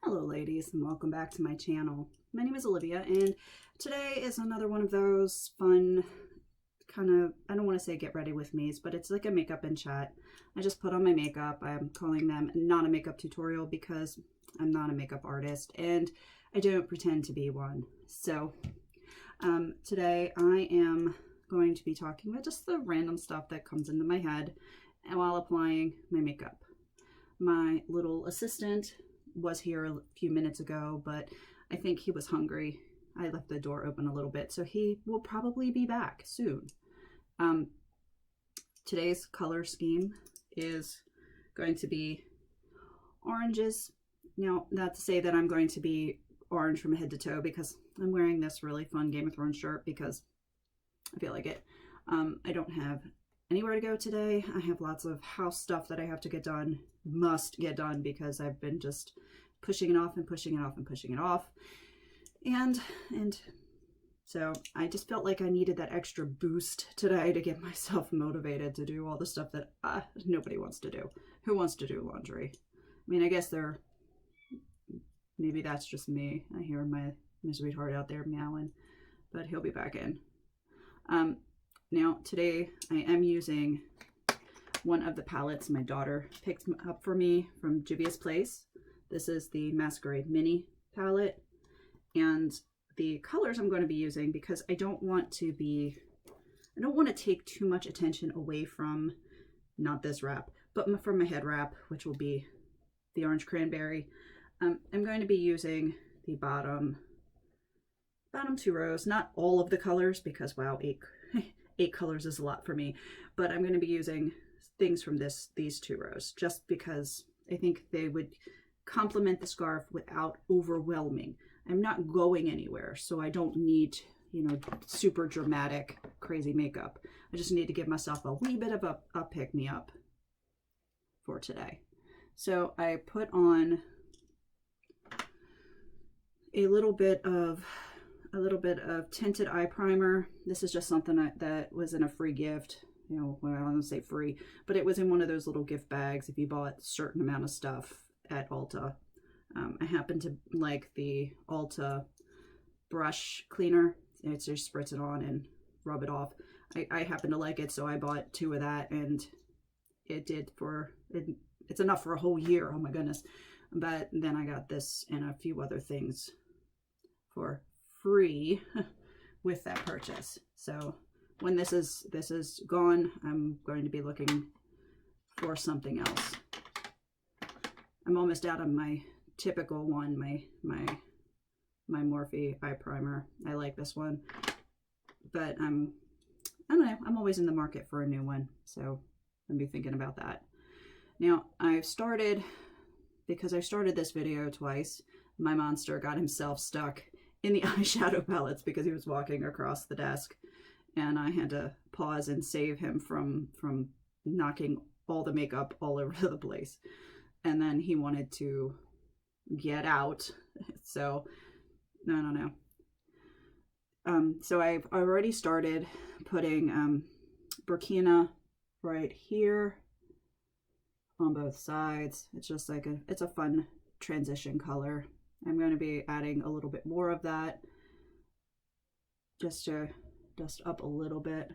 Hello ladies, and welcome back to my channel. My name is Olivia, and today is another one of those fun kind of, I don't want to say get ready with me's, but it's like a makeup and chat. I just put on my makeup. I'm calling them not a makeup tutorial because I'm not a makeup artist and I don't pretend to be one. So today I am going to be talking about just the random stuff that comes into my head while applying my makeup. My little assistant was here a few minutes ago, but I think he was hungry. I left the door open a little bit, so he will probably be back soon. Today's color scheme is going to be oranges. Now, not to say that I'm going to be orange from head to toe, because I'm wearing this really fun Game of Thrones shirt because I feel like it. I don't have anywhere to go today. I have lots of house stuff that I have to get done, must get done, because I've been just pushing it off and pushing it off and pushing it off. And so I just felt like I needed that extra boost today to get myself motivated to do all the stuff that nobody wants to do. Who wants to do laundry? I mean, I guess maybe that's just me. I hear my sweetheart out there meowing, but he'll be back in. Now today I am using one of the palettes my daughter picked up for me from Juvias place. This is the Masquerade mini palette, and the colors I'm going to be using, because I don't want to take too much attention away from, not this wrap, but from my head wrap, which will be the orange cranberry. I'm going to be using the bottom 2 rows, not all of the colors, because wow, eight colors is a lot for me, but I'm going to be using things from these 2 rows, just because I think they would complement the scarf without overwhelming. I'm not going anywhere, so I don't need, you know, super dramatic, crazy makeup. I just need to give myself a wee bit of a pick-me-up for today. So I put on a little bit of tinted eye primer. This is just something that was in a free gift. You know, well, I don't want to say free, but it was in one of those little gift bags if you bought a certain amount of stuff at Ulta. I happen to like the Ulta brush cleaner. It's just spritz it on and rub it off. I happen to like it, so I bought 2 of that, and it's enough for a whole year. Oh my goodness. But then I got this and a few other things for free with that purchase. So when this is gone, I'm going to be looking for something else. I'm almost out of my typical one, my Morphe eye primer. I like this one, but I don't know, I'm always in the market for a new one, so I'll be thinking about that. Now because I started this video twice, my monster got himself stuck in the eyeshadow palettes because he was walking across the desk, and I had to pause and save him from knocking all the makeup all over the place. And then he wanted to get out, so I don't know. So I've already started putting Burkina right here on both sides. It's just like it's a fun transition color. I'm going to be adding a little bit more of that just to dust up a little bit.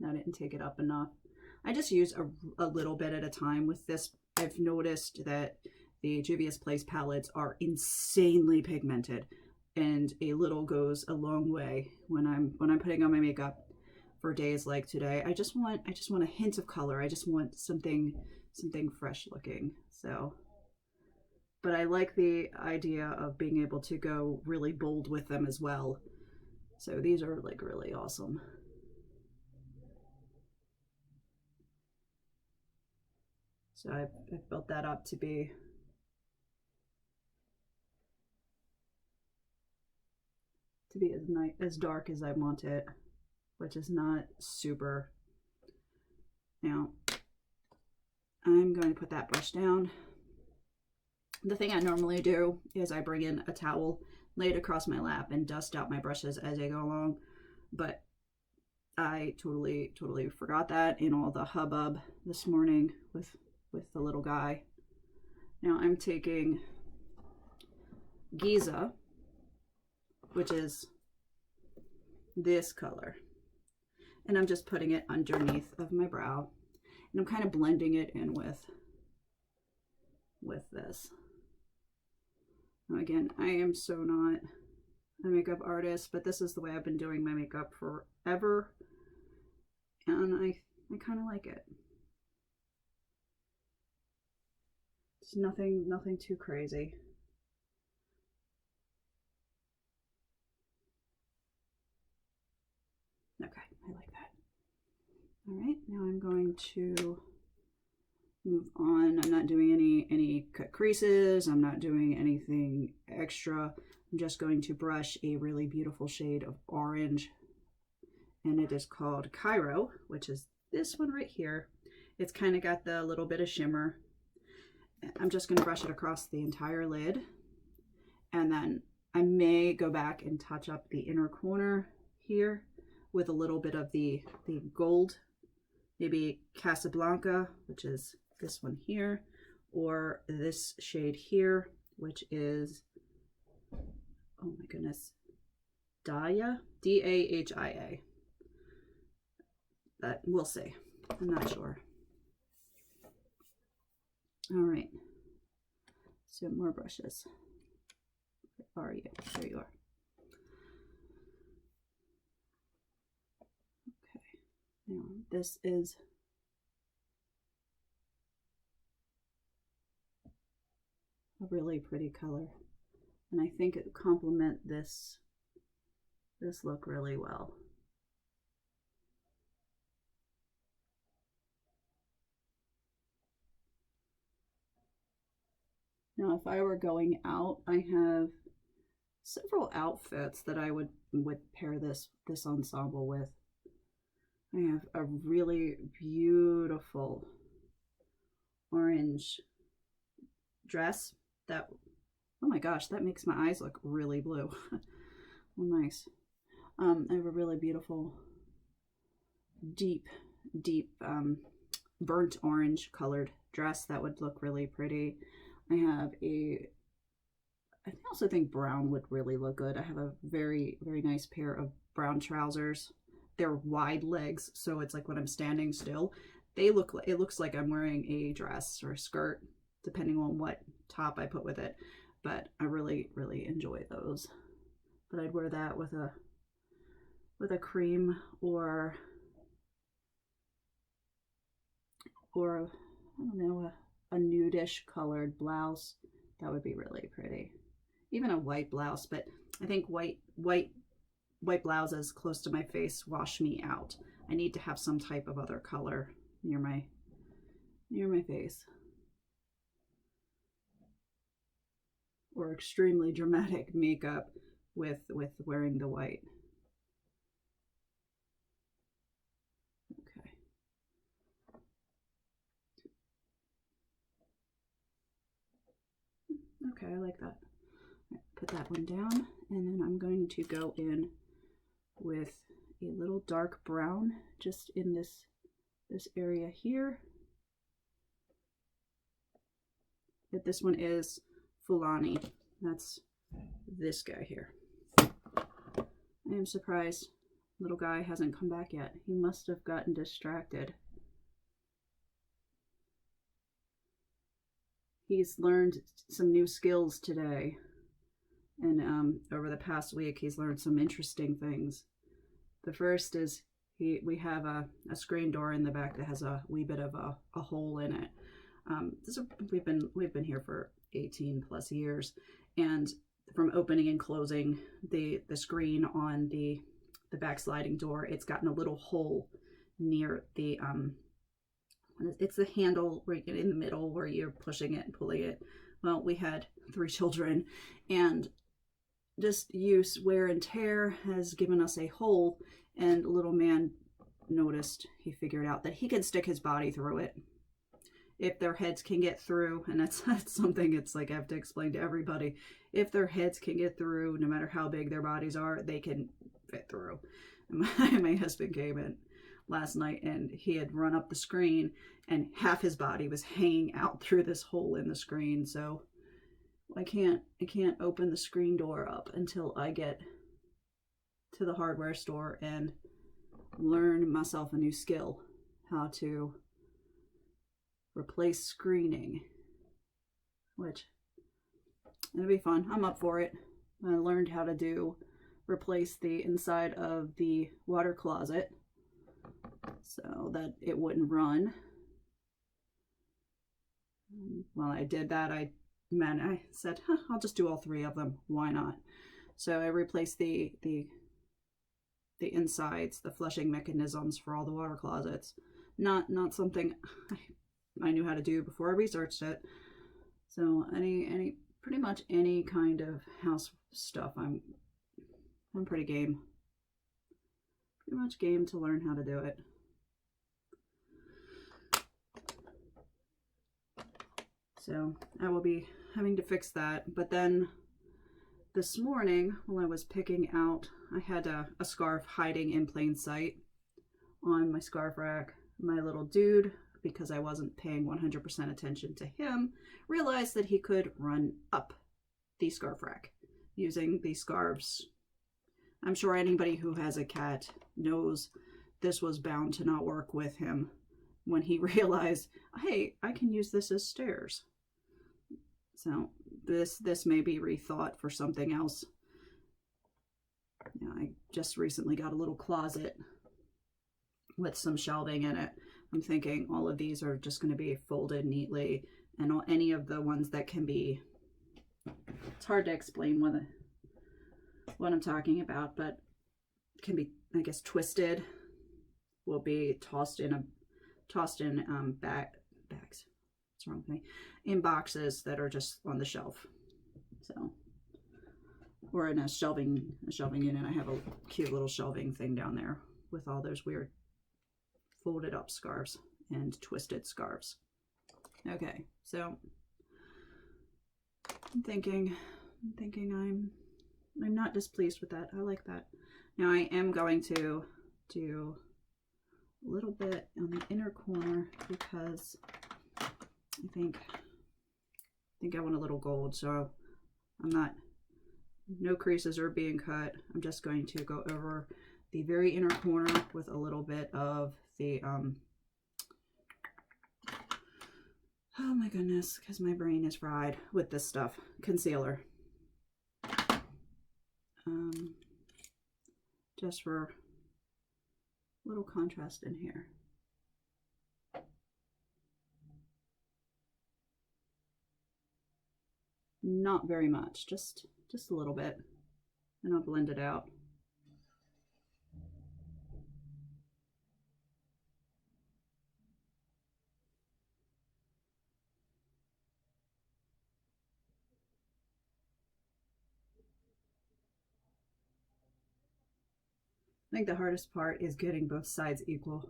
I didn't take it up enough. I just use a little bit at a time with this. I've noticed that the Juvias Place palettes are insanely pigmented, and a little goes a long way when I'm putting on my makeup for days like today. I just want a hint of color. I just want something fresh looking. So, but I like the idea of being able to go really bold with them as well. So these are like really awesome. So I've built that up to be as dark as I want it, which is not super. Now I'm going to put that brush down. The thing I normally do is I bring in a towel, lay it across my lap, and dust out my brushes as I go along, but I totally forgot that in all the hubbub this morning with the little guy. Now I'm taking Giza, which is this color, and I'm just putting it underneath of my brow, and I'm kind of blending it in with this. Now again, I am so not a makeup artist, but this is the way I've been doing my makeup forever, and I kind of like it. It's nothing too crazy. Okay, I like that. All right, now I'm going to move on. I'm not doing any cut creases. I'm not doing anything extra. I'm just going to brush a really beautiful shade of orange, and it is called Cairo, which is this one right here. It's kind of got the little bit of shimmer. I'm just going to brush it across the entire lid, and then I may go back and touch up the inner corner here with a little bit of the gold, maybe Casablanca, which is this one here, or this shade here, which is, oh my goodness, Dahia, D-A-H-I-A. But we'll see. I'm not sure. All right. So more brushes. Where are you? There you are. Okay. Now this is a really pretty color, and I think it would complement this look really well. Now, if I were going out, I have several outfits that I would pair this ensemble with. I have a really beautiful orange dress that, oh my gosh, that makes my eyes look really blue. Well, nice. I have a really beautiful deep burnt orange colored dress that would look really pretty. I have I also think brown would really look good. I have a very nice pair of brown trousers. They're wide legs, so it's like when I'm standing still, it looks like I'm wearing a dress or a skirt, depending on what top I put with it. But I really enjoy those. But I'd wear that with a cream or I don't know, a nudish colored blouse. That would be really pretty. Even a white blouse, but I think white blouses close to my face wash me out. I need to have some type of other color near my face. Or extremely dramatic makeup with wearing the white. Okay. Okay, I like that. Right, put that one down, and then I'm going to go in with a little dark brown just in this area here. But this one is Fulani. That's this guy here. I am surprised little guy hasn't come back yet. He must have gotten distracted. He's learned some new skills today, and over the past week he's learned some interesting things. The first is we have a screen door in the back that has a wee bit of a hole in it. We've been here for 18 plus years, and from opening and closing the screen on the back sliding door, it's gotten a little hole near the it's the handle right in the middle where you're pushing it and pulling it. Well, we had 3 children, and just use, wear and tear has given us a hole, and little man noticed, he figured out that he can stick his body through it. If their heads can get through, and that's something it's like I have to explain to everybody, if their heads can get through, no matter how big their bodies are, they can fit through. And my husband came and last night, and he had run up the screen and half his body was hanging out through this hole in the screen. So I can't open the screen door up until I get to the hardware store and learn myself a new skill, how to replace screening, which it'll be fun. I'm up for it. I learned how to replace the inside of the water closet so that it wouldn't run. While I did that, I said, huh, I'll just do all three of them. Why not? So I replaced the insides, the flushing mechanisms for all the water closets. Not something I knew how to do before I researched it. So pretty much any kind of house stuff, I'm pretty game. Pretty much game to learn how to do it. So I will be having to fix that. But then this morning, while I was picking out, I had a scarf hiding in plain sight on my scarf rack. My little dude, because I wasn't paying 100% attention to him, realized that he could run up the scarf rack using these scarves. I'm sure anybody who has a cat knows this was bound to not work with him when he realized, hey, I can use this as stairs. So this may be rethought for something else. I just recently got a little closet with some shelving in it. I'm thinking all of these are just going to be folded neatly, and any of the ones that can be, it's hard to explain what I'm talking about, but can be, I guess, twisted, will be tossed in bags. What's wrong with me? In boxes that are just on the shelf. So, or in a shelving unit. I have a cute little shelving thing down there with all those weird folded up scarves and twisted scarves. Okay, so I'm thinking I'm not displeased with that. I like that. Now I am going to do a little bit on the inner corner because I think I want a little gold, so no creases are being cut. I'm just going to go over the very inner corner with a little bit of the, oh my goodness, because my brain is fried with this stuff, concealer. Just for a little contrast in here. Not very much, just a little bit, and I'll blend it out. I think the hardest part is getting both sides equal.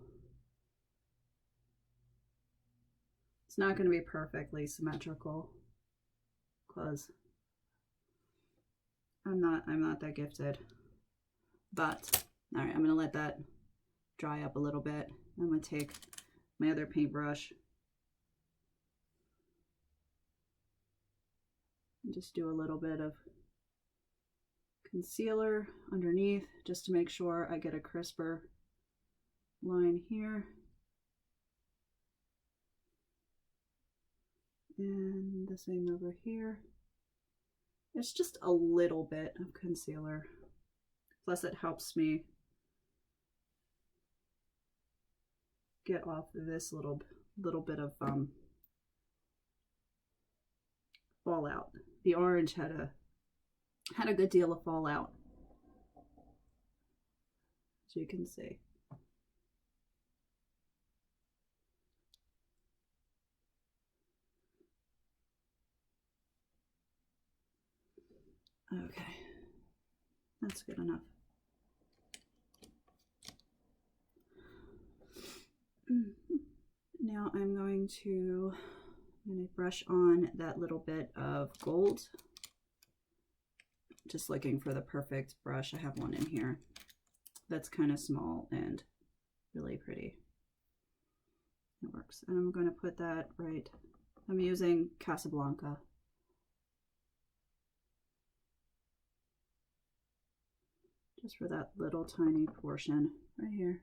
It's not going to be perfectly symmetrical because I'm not that gifted. But all right, I'm going to let that dry up a little bit. I'm going to take my other paintbrush and just do a little bit of concealer underneath just to make sure I get a crisper line here. And the same over here. It's just a little bit of concealer. Plus it helps me get off this little bit of fallout. The orange had a good deal of fallout, as you can see. Okay, that's good enough. Now I'm going to brush on that little bit of gold. Just looking for the perfect brush. I have one in here that's kind of small and really pretty. It works. And I'm going to put that right. I'm using Casablanca. Just for that little tiny portion right here.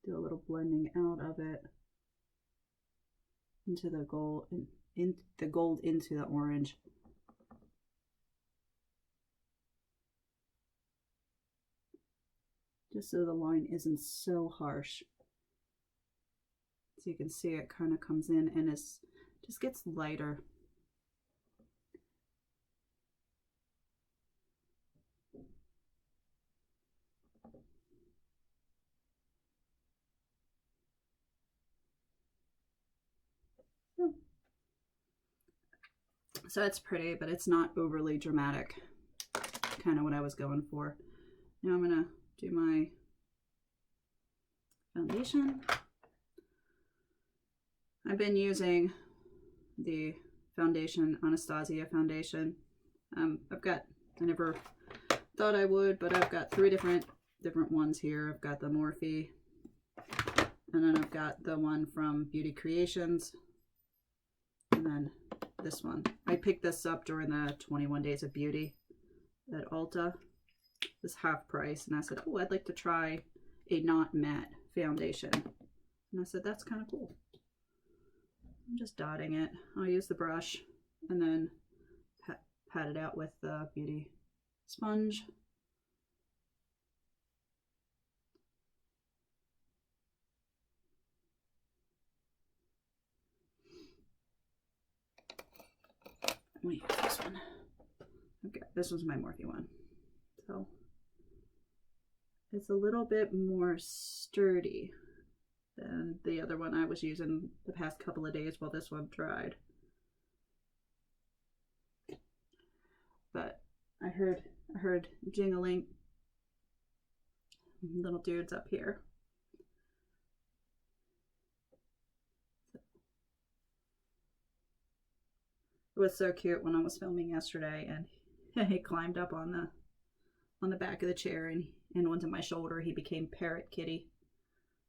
Do a little blending out of it into the gold, in the gold into the orange. Just so the line isn't so harsh. So you can see it kind of comes in and it's just gets lighter. So it's pretty, but it's not overly dramatic. Kind of what I was going for. Now I'm gonna do my foundation. I've been using the foundation, Anastasia foundation. I never thought I would, but I've got three different ones here. I've got the Morphe, and then I've got the one from Beauty Creations, and then this one. I picked this up during the 21 Days of Beauty at Ulta. It was half price, and I said, oh, I'd like to try a not matte foundation. And I said, that's kind of cool. I'm just dotting it. I'll use the brush and then pat it out with the beauty sponge. Let me use this one. Okay, this was my Morphe one. So it's a little bit more sturdy than the other one I was using the past couple of days while this one dried. But I heard jingling little dudes up here. It was so cute when I was filming yesterday, and he climbed up on the back of the chair and onto my shoulder. He became Parrot Kitty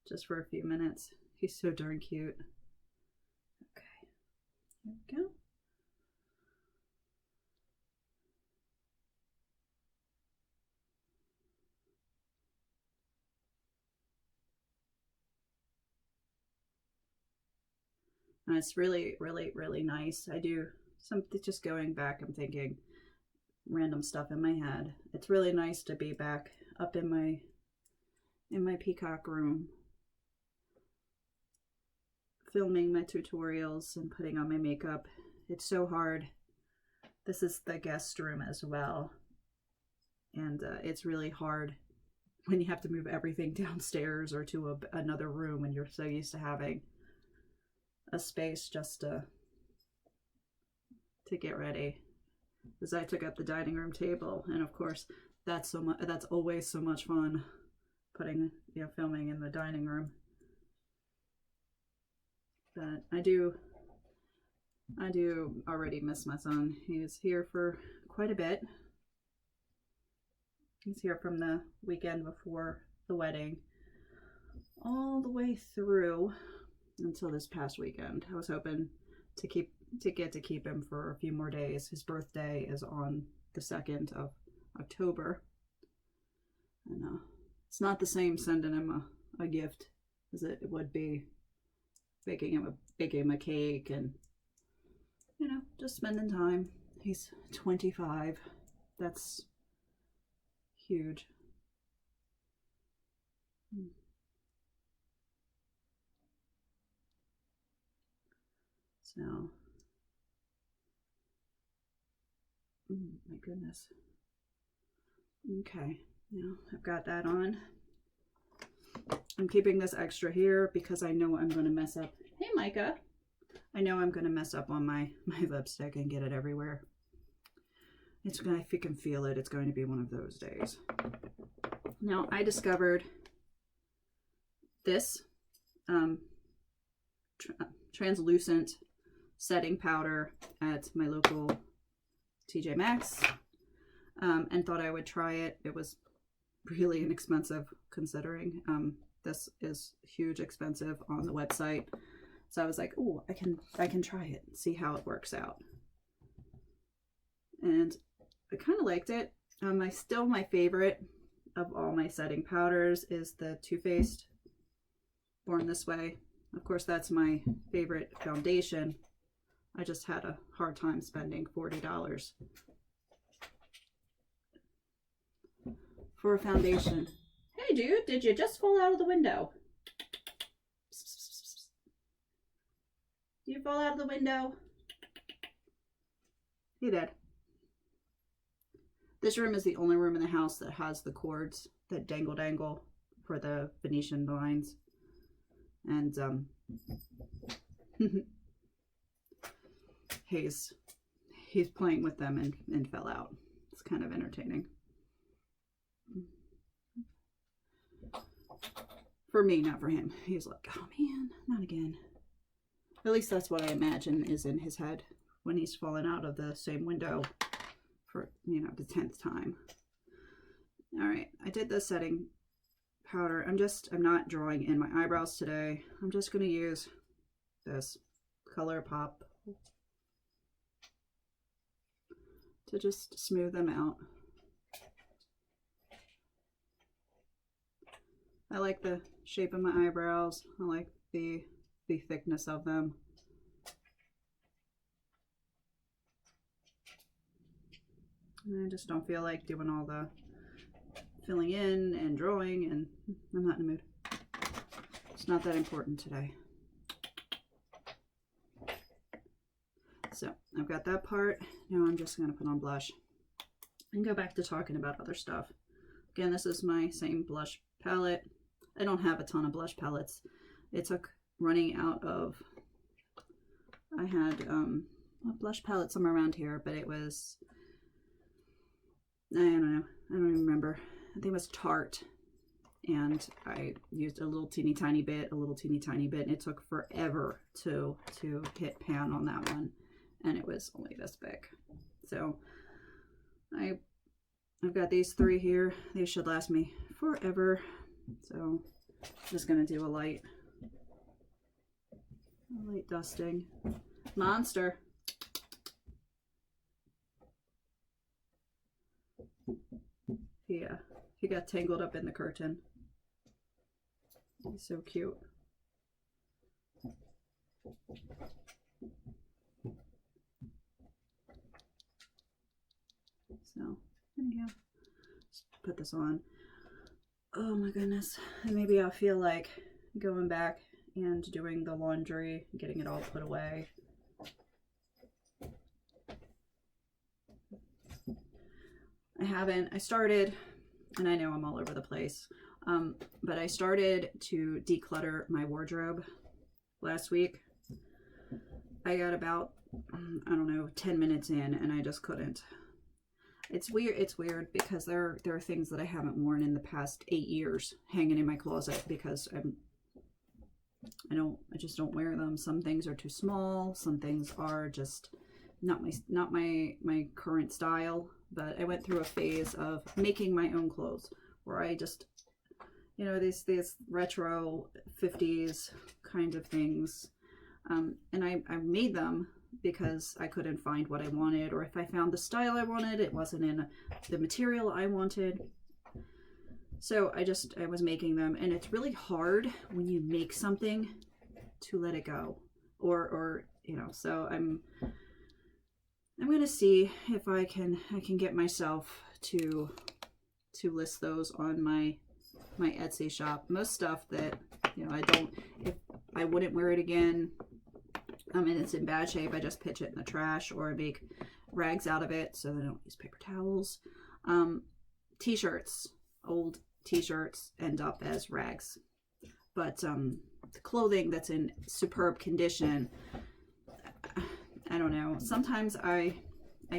just for a few minutes. He's so darn cute. Okay, here we go. And it's really, really, really nice. I do something, just going back, I'm thinking random stuff in my head. It's really nice to be back up in my peacock room, filming my tutorials and putting on my makeup. It's so hard. This is the guest room as well, and it's really hard when you have to move everything downstairs or to another room when you're so used to having a space just to get ready. Because I took up the dining room table, and of course that's always so much fun, putting, you know, filming in the dining room. But I do already miss my son. He was here for quite a bit. He's here from the weekend before the wedding all the way through until this past weekend. I was hoping to get to keep him for a few more days. His birthday is on the 2nd of October. And it's not the same sending him a gift as it would be baking him a cake and, you know, just spending time. He's 25. That's huge. So, my goodness. Okay, now I've got that on. I'm keeping this extra here because I know I'm going to mess up. Hey, Micah. I know I'm going to mess up on my lipstick and get it everywhere. It's going to, if you can feel it, it's going to be one of those days. Now, I discovered this translucent setting powder at my local TJ Maxx, and thought I would try it. It was really inexpensive considering. This is huge expensive on the website. So I was like, oh, I can try it, see how it works out. And I kind of liked it. My favorite of all my setting powders is the Too Faced Born This Way. Of course, that's my favorite foundation. I just had a hard time spending $40 for a foundation. Hey dude, did you just fall out of the window? Did you fall out of the window? He did. This room is the only room in the house that has the cords that dangle for the Venetian blinds. And he's playing with them and fell out. It's kind of entertaining. For me, not for him. He's like, oh man, not again. At least that's what I imagine is in his head when he's fallen out of the same window for, you know, the 10th time. All right, I did the setting powder. I'm not drawing in my eyebrows today. I'm just going to use this Colourpop to just smooth them out. I like the shape of my eyebrows. I like the thickness of them. And I just don't feel like doing all the filling in and drawing, and I'm not in the mood. It's not that important today. So I've got that part. Now I'm just going to put on blush and go back to talking about other stuff. Again, this is my same blush palette. I don't have a ton of blush palettes. It took running out of, I had a blush palette somewhere around here, but it was, I don't know, I don't even remember. I think it was Tarte, and I used a little teeny tiny bit, and it took forever to hit pan on that one, and it was only this big. So I've got these three here. These should last me forever. So I'm just gonna do a light dusting. Monster. Yeah, he got tangled up in the curtain. He's so cute. So anyhow, just put this on. Oh my goodness. And maybe I'll feel like going back and doing the laundry, getting it all put away. I started, and I know I'm all over the place, but I started to declutter my wardrobe last week. I got about, I don't know, 10 minutes in, and I just couldn't. It's weird because there are things that I haven't worn in the past 8 years hanging in my closet because I just don't wear them. Some things are too small, some things are just not my current style. But I went through a phase of making my own clothes where I just, you know, these retro 50s kind of things, and I made them because I couldn't find what I wanted, or if I found the style I wanted, it wasn't in the material I wanted. So I was making them, and it's really hard when you make something to let it go, or you know. So I'm going to see if I can get myself to list those on my Etsy shop. Most stuff that, you know, if I wouldn't wear it again, and it's in bad shape, I just pitch it in the trash, or I make rags out of it so that I don't use paper towels. T-shirts, old t-shirts end up as rags. But the clothing that's in superb condition, I don't know. Sometimes I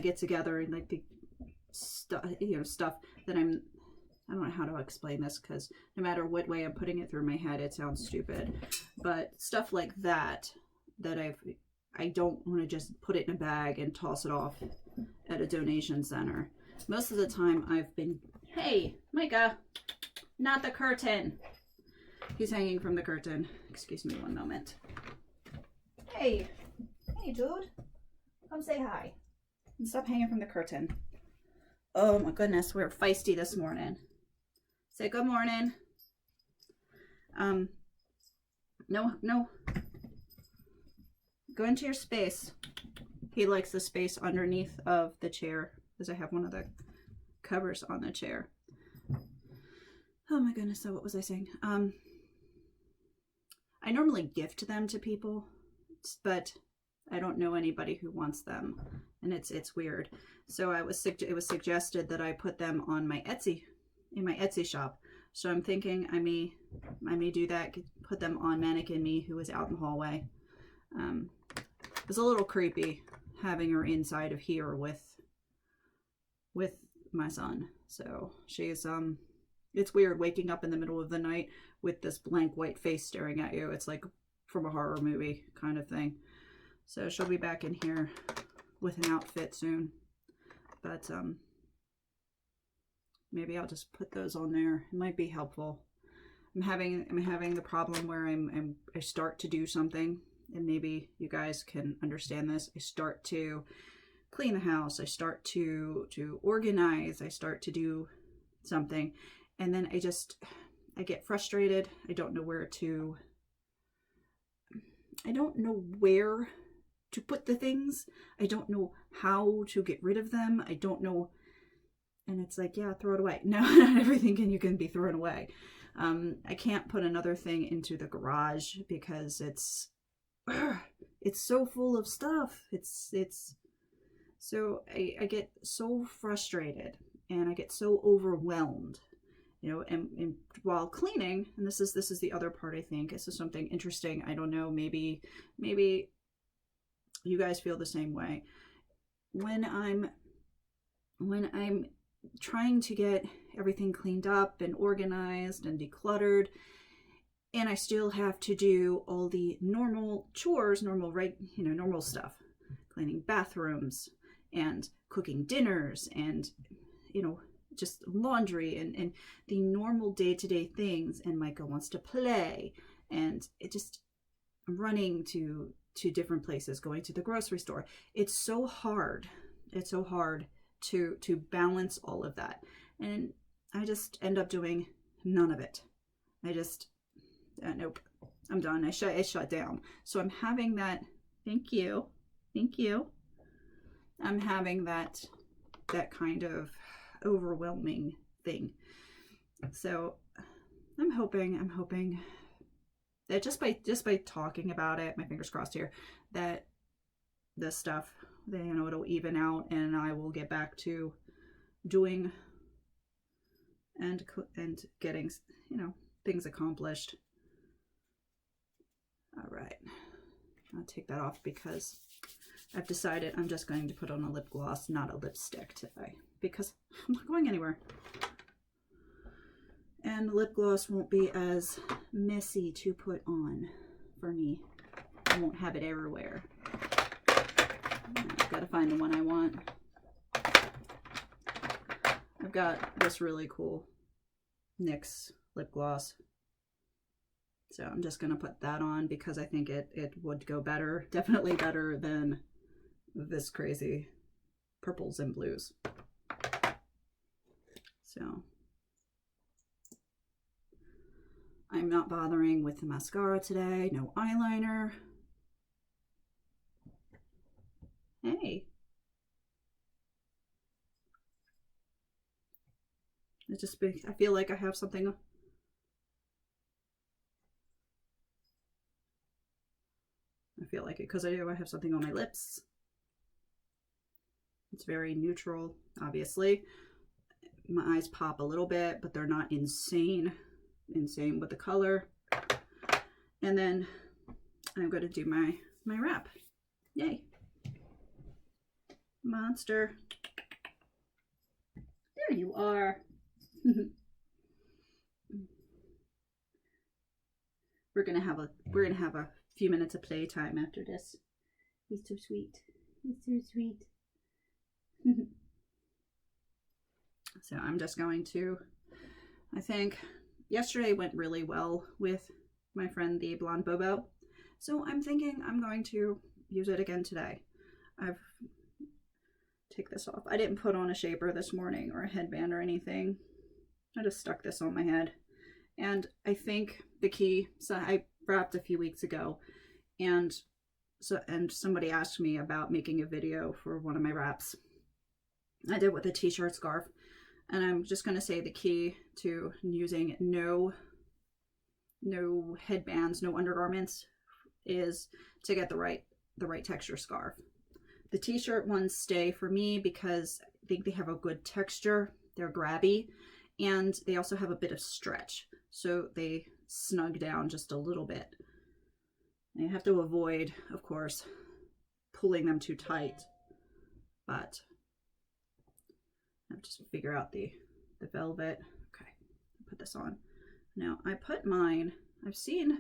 get together and like the stuff, you know, stuff that I don't know how to explain this, because no matter what way I'm putting it through my head, it sounds stupid. But stuff like that I don't want to just put it in a bag and toss it off at a donation center. Most of the time I've been Hey, Micah, not the curtain. He's hanging from the curtain. Excuse me one moment. Hey, hey dude, come say hi. And stop hanging from the curtain. Oh my goodness, we're feisty this morning. Say good morning. No. Go into your space. He likes the space underneath of the chair because I have one of the covers on the chair. Oh my goodness, so what was I saying? I normally gift them to people, but I don't know anybody who wants them, and it's weird. So it was suggested that I put them on my Etsy, in my Etsy shop. So I'm thinking I may do that, put them on Mannequin Me, who was out in the hallway. It was a little creepy having her inside of here with my son. So she's it's weird waking up in the middle of the night with this blank white face staring at you. It's like from a horror movie kind of thing. So she'll be back in here with an outfit soon. But maybe I'll just put those on there. It might be helpful. I'm having the problem where I start to do something, and maybe you guys can understand this. I start to clean the house. I start to organize. I start to do something, and then I get frustrated. I don't know where to put the things. I don't know how to get rid of them. I don't know. And it's like, yeah, throw it away. No, not everything you can be thrown away. I can't put another thing into the garage because it's so full of stuff. So I get so frustrated and I get so overwhelmed, you know, and while cleaning, and this is the other part, I think this is something interesting. I don't know, maybe you guys feel the same way. When I'm trying to get everything cleaned up and organized and decluttered, and I still have to do all the normal chores, normal stuff, cleaning bathrooms and cooking dinners and, you know, just laundry and the normal day-to-day things, and Micah wants to play, and it just running to different places, going to the grocery store. It's so hard. It's so hard to balance all of that, and I just end up doing none of it. I just nope, I'm done. I shut down. So I'm having that. Thank you. I'm having that kind of overwhelming thing. So I'm hoping that just by talking about it, my fingers crossed here, that this stuff, you know, it'll even out and I will get back to doing and getting, you know, things accomplished. All right, I'll take that off because I've decided I'm just going to put on a lip gloss, not a lipstick today, because I'm not going anywhere. And the lip gloss won't be as messy to put on for me. I won't have it everywhere. I've got to find the one I want. I've got this really cool NYX lip gloss. So I'm just going to put that on because I think it would go better. Definitely better than this crazy purples and blues. So I'm not bothering with the mascara today. No eyeliner. Hey. I feel like I have something. I feel like it because I have something on my lips. It's very neutral, obviously. My eyes pop a little bit, but they're not insane with the color. And then I'm going to do my wrap. Yay. Monster. There you are. We're gonna have a few minutes of playtime after this. He's so sweet. He's so sweet. So I'm just going to, I think yesterday went really well with my friend the blonde Bobo. So I'm thinking I'm going to use it again today. I've take this off. I didn't put on a shaper this morning or a headband or anything. I just stuck this on my head. And I think the key, so I wrapped a few weeks ago, and somebody asked me about making a video for one of my wraps. I did with a t-shirt scarf, and I'm just going to say the key to using no headbands, no undergarments, is to get the right texture scarf. The t-shirt ones stay for me because I think they have a good texture. They're grabby, and they also have a bit of stretch, so they snug down just a little bit. And you have to avoid, of course, pulling them too tight, but I have to just figure out the velvet. Okay, put this on. Now I put mine, I've seen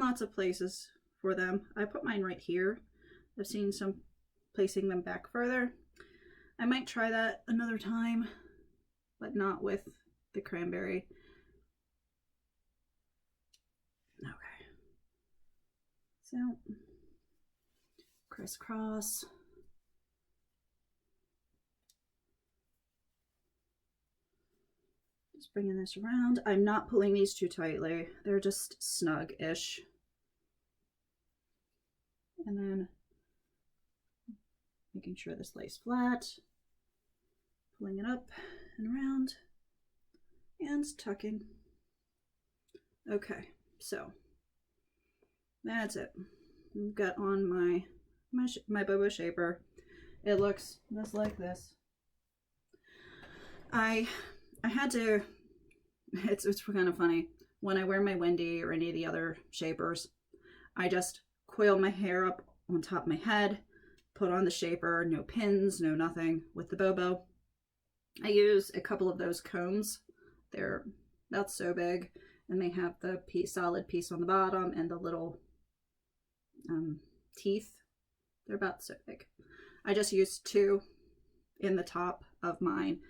lots of places for them. I put mine right here. I've seen some placing them back further. I might try that another time, but not with the Cranberry. Okay. So, crisscross. Just bringing this around. I'm not pulling these too tightly. They're just snug-ish. And then making sure this lays flat, pulling it up and around, and tucking. Okay, so that's it. I've got on my Bobo shaper. It looks just like this. I had to, it's kind of funny. When I wear my Wendy or any of the other shapers, I just coil my hair up on top of my head, put on the shaper, no pins, no nothing. With the Bobo, I use a couple of those combs. They're about so big, and they have the solid piece on the bottom and the little teeth. They're about so big. I just used 2 in the top of mine.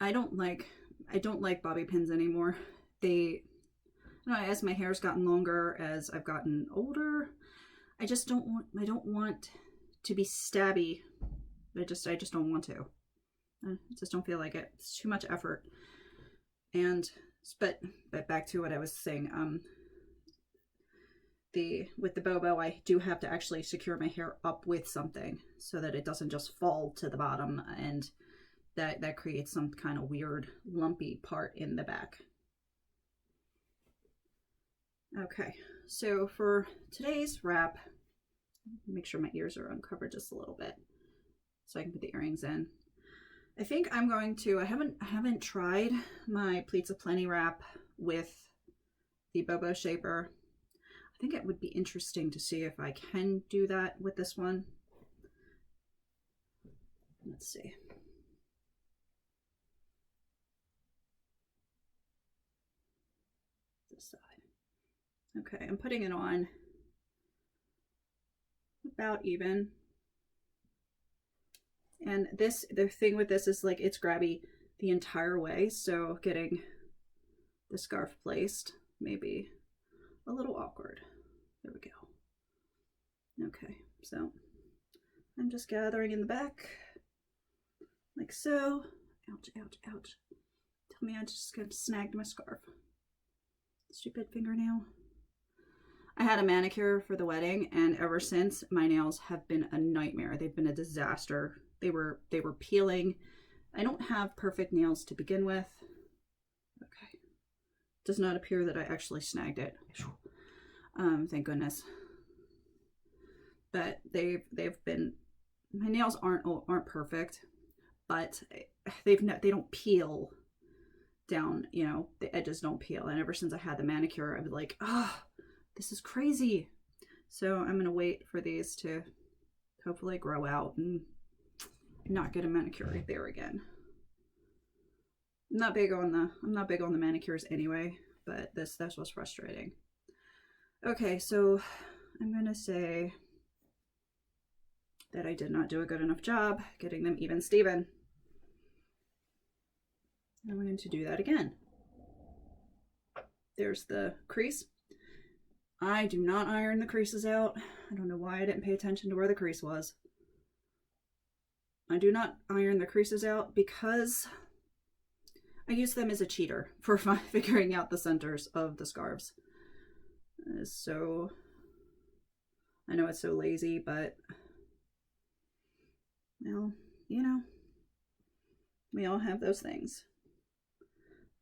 I don't like bobby pins anymore. As my hair's gotten longer, as I've gotten older, I don't want to be stabby. I just don't want to. I just don't feel like it. It's too much effort. But back to what I was saying. With the Bobo, I do have to actually secure my hair up with something so that it doesn't just fall to the bottom, and that creates some kind of weird lumpy part in the back. Okay, so for today's wrap, make sure my ears are uncovered just a little bit so I can put the earrings in. I think I'm going to, I haven't tried my Pleats of Plenty wrap with the Bobo shaper. I think it would be interesting to see if I can do that with this one. Let's see. This side. Okay, I'm putting it on about even. And the thing with this is, like, it's grabby the entire way, so getting the scarf placed may be a little awkward. There we go. Okay, so I'm just gathering in the back like so. Ouch, ouch, ouch. Tell me I just kind of snagged my scarf. Stupid fingernail. I had a manicure for the wedding, and ever since, my nails have been a nightmare. They've been a disaster. They were peeling. I don't have perfect nails to begin with. Okay. Does not appear that I actually snagged it. Thank goodness. But they've been, my nails aren't perfect, but they don't peel down, you know, the edges don't peel. And ever since I had the manicure, I was like, oh, this is crazy. So I'm going to wait for these to hopefully grow out and not get a manicure right there again. I'm not big on the manicures anyway, but that's what's frustrating. Okay, so I'm going to say that I did not do a good enough job getting them even Steven. I'm going to do that again. There's the crease. I do not iron the creases out. I don't know why I didn't pay attention to where the crease was. I do not iron the creases out because I use them as a cheater for figuring out the centers of the scarves. So, I know it's so lazy, but, well, you know, we all have those things.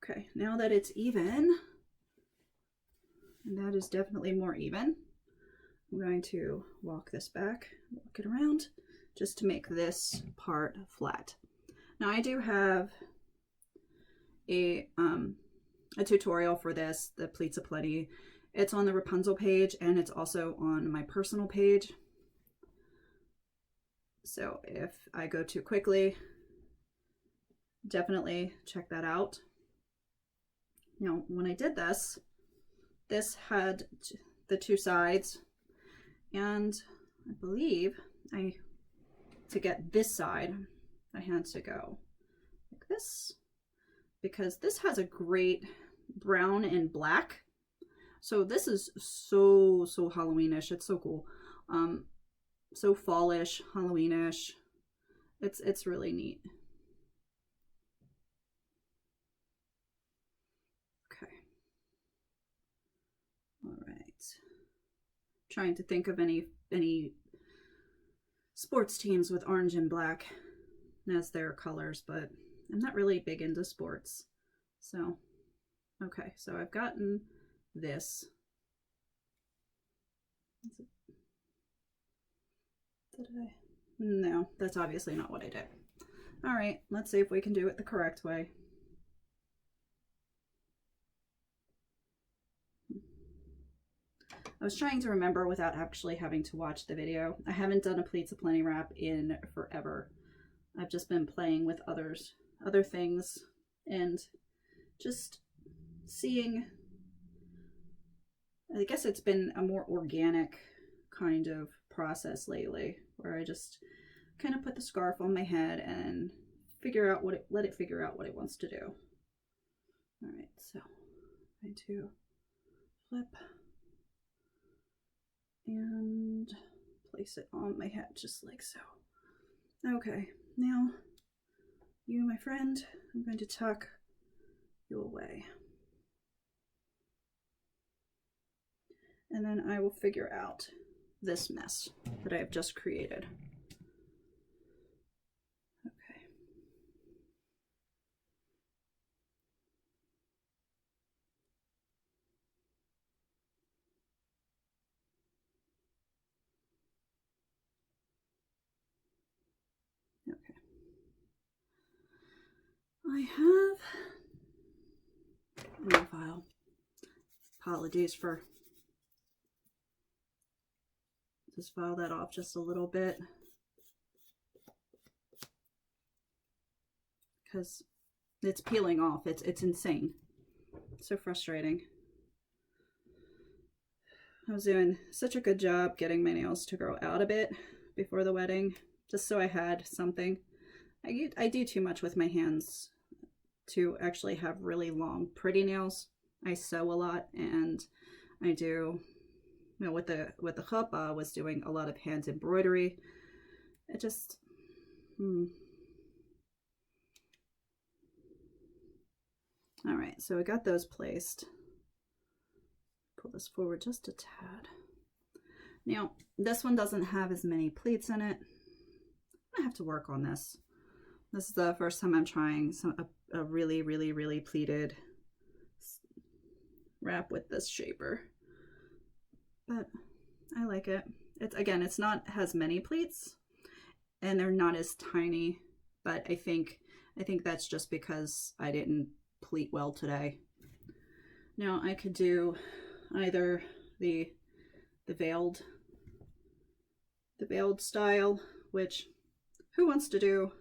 Okay, now that it's even, and that is definitely more even, I'm going to walk this back, walk it around, just to make this part flat. Now I do have a tutorial for this, the Pleats Aplenty. It's on the Wrapunzel page, and it's also on my personal page. So if I go too quickly, definitely check that out. Now, when I did this, this had the two sides, and I believe to get this side, I had to go like this, because this has a great brown and black. So this is so Halloweenish. It's so cool. So fallish, Halloweenish. It's really neat. Okay. All right. Trying to think of any sports teams with orange and black as their colors, but I'm not really big into sports. So, okay, so I've gotten this. Did I? No, that's obviously not what I did. All right, let's see if we can do it the correct way. I was trying to remember without actually having to watch the video. I haven't done a Pleats Aplenty wrap in forever. I've just been playing with other things and just seeing, I guess it's been a more organic kind of process lately, where I just kind of put the scarf on my head and figure out let it figure out what it wants to do. All right, so I'm going to flip and place it on my head just like so. Okay, now you, my friend, I'm going to tuck you away. And then I will figure out this mess that I have just created. Okay. Okay. I have a file. Apologies for just file that off just a little bit, because it's peeling off. It's insane. So frustrating. I was doing such a good job getting my nails to grow out a bit before the wedding, just so I had something. I do too much with my hands to actually have really long, pretty nails. I sew a lot, and I do, you know, with the chuppah, was doing a lot of hand embroidery. It just, All right, so I got those placed. Pull this forward just a tad. Now, this one doesn't have as many pleats in it. I have to work on this. This is the first time I'm trying a really pleated wrap with this shaper, but I like it. It's not as many pleats, and they're not as tiny, but I think that's just because I didn't pleat well today. Now I could do either the veiled style, which who wants to do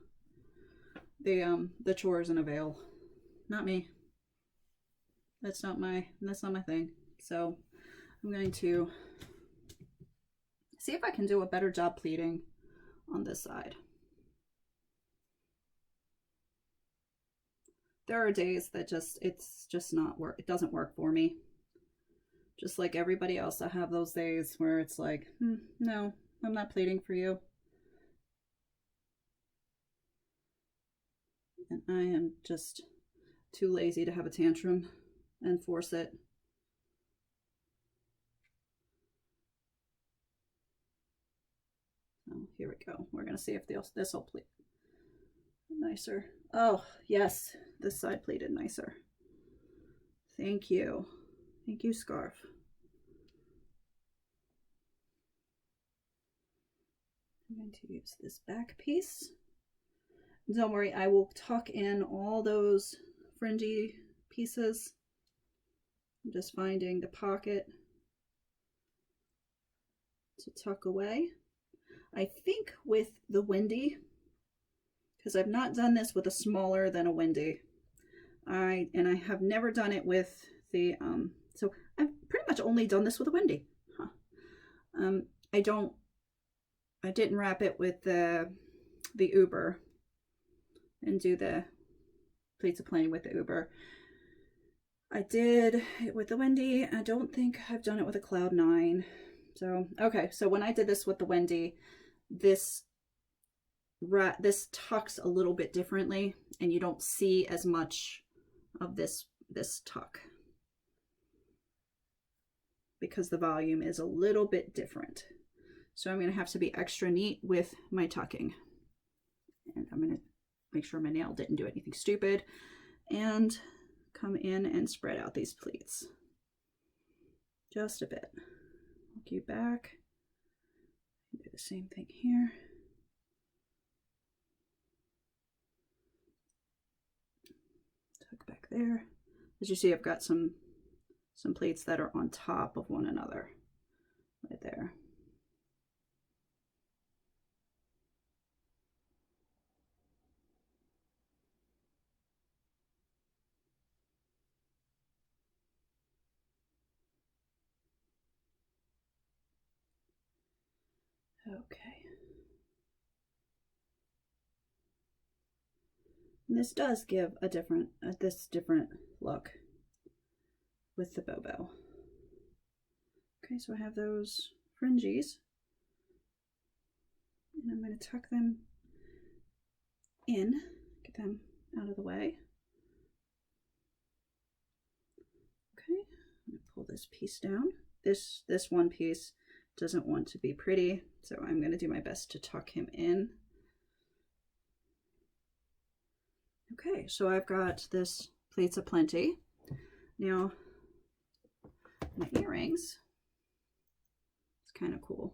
the chores in a veil? Not me. That's not my thing. So I'm going to see if I can do a better job pleating on this side. there are days that it's just not work. It doesn't work for me. Just like everybody else, I have those days where it's like, no, I'm not pleating for you. And I am just too lazy to have a tantrum and force it. Oh, here we go. We're gonna see if this will pleat nicer. Oh, yes, this side pleated nicer. Thank you. Thank you, scarf. I'm going to use this back piece. Don't worry, I will tuck in all those fringy pieces. I'm just finding the pocket to tuck away. I think with the Wendy, because I've not done this with a smaller than a Wendy, and I have never done it with the so I've pretty much only done this with a Wendy. I didn't wrap it with the Uber and do the pleats of plenty with the Uber. I did it with the Wendy. I don't think I've done it with a Cloud 9. So okay, so when I did this with the Wendy, this tucks a little bit differently, and you don't see as much of this tuck because the volume is a little bit different. So I'm going to have to be extra neat with my tucking, and I'm going to make sure my nail didn't do anything stupid, and come in and spread out these pleats just a bit. Look you back, do the same thing here. Tuck back there. As you see, I've got some pleats that are on top of one another right there. Okay. And this does give a different look with the Bobo. Okay, so I have those fringies, and I'm going to tuck them in, get them out of the way. Okay, I'm going to pull this piece down. This one piece doesn't want to be pretty, so I'm going to do my best to tuck him in. Okay, so I've got this pleats aplenty. Now, my earrings, it's kind of cool.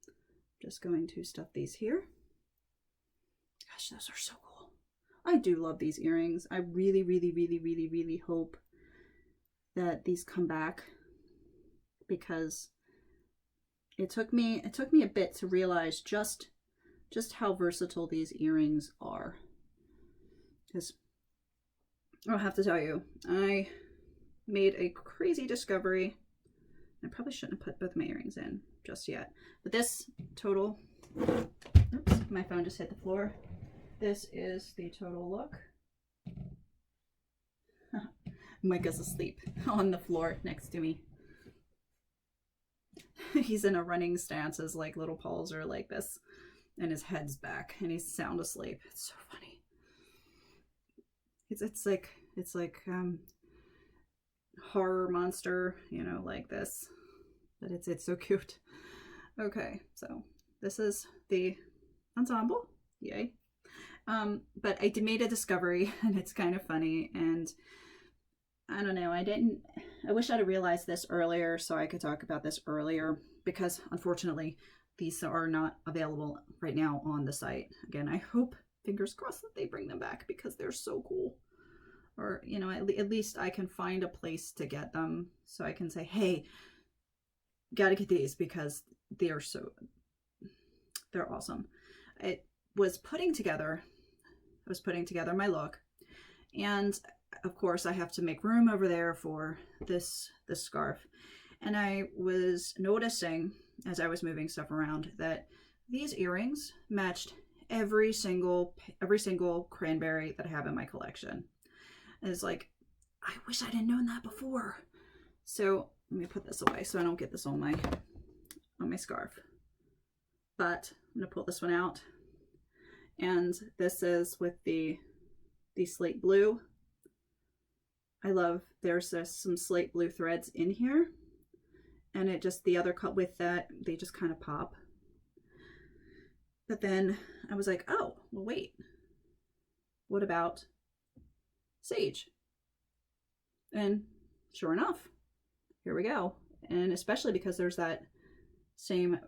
I'm just going to stuff these here. Gosh, those are so cool. I do love these earrings. I really, really, really, really, really hope that these come back, because it took me a bit to realize just how versatile these earrings are. Because I'll have to tell you, I made a crazy discovery. I probably shouldn't have put both my earrings in just yet. But this total, oops, my phone just hit the floor. This is the total look. Micah's asleep on the floor next to me. He's in a running stance, as like little paws are like this, and his head's back, and he's sound asleep. It's so funny. It's like horror monster, you know, like this, but it's so cute. Okay, so this is the ensemble, yay. But I made a discovery, and it's kind of funny, and I don't know, I wish I'd have realized this earlier so I could talk about this earlier, because unfortunately these are not available right now on the site. Again, I hope, fingers crossed, that they bring them back, because they're so cool. Or, you know, at least I can find a place to get them, so I can say, hey, gotta get these, because they're awesome. I was putting together my look, and of course I have to make room over there for this scarf. And I was noticing, as I was moving stuff around, that these earrings matched every single cranberry that I have in my collection. And it's like, I wish I'd have known that before. So let me put this away so I don't get this on my scarf. But I'm gonna pull this one out. And this is with the slate blue. I love, there's some slate blue threads in here. And it just, the other cut with that, they just kind of pop. But then I was like, oh, well, wait. What about sage? And sure enough, here we go. And especially because there's that same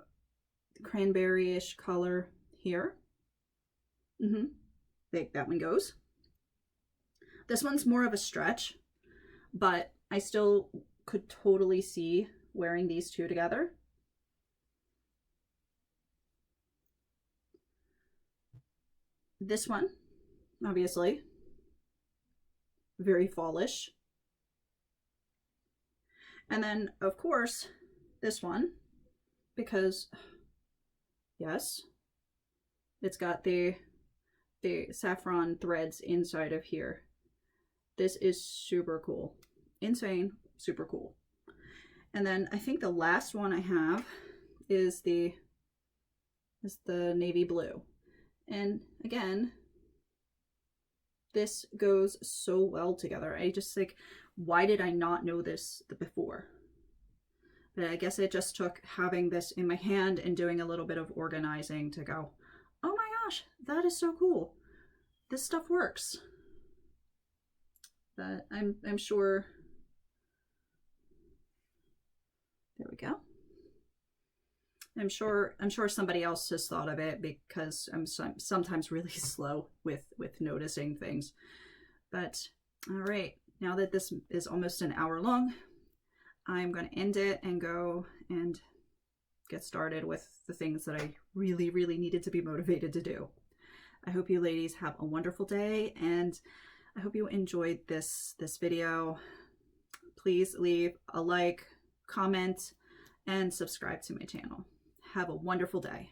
cranberry-ish color here. That one goes. This one's more of a stretch, but I still could totally see wearing these two together. This one, obviously, very fallish. And then, of course, this one, because, yes, it's got the saffron threads inside of here. This is super cool. Insane, super cool. And then I think the last one I have is the navy blue. And again, this goes so well together. I just like, why did I not know this before? But I guess it just took having this in my hand and doing a little bit of organizing to go, oh my gosh, that is so cool. This stuff works. But I'm sure, there we go. I'm sure somebody else has thought of it, because I'm sometimes really slow with noticing things. But all right, now that this is almost an hour long, I'm going to end it and go and get started with the things that I really, really needed to be motivated to do. I hope you ladies have a wonderful day, and I hope you enjoyed this video. Please leave a like, comment, and subscribe to my channel. Have a wonderful day.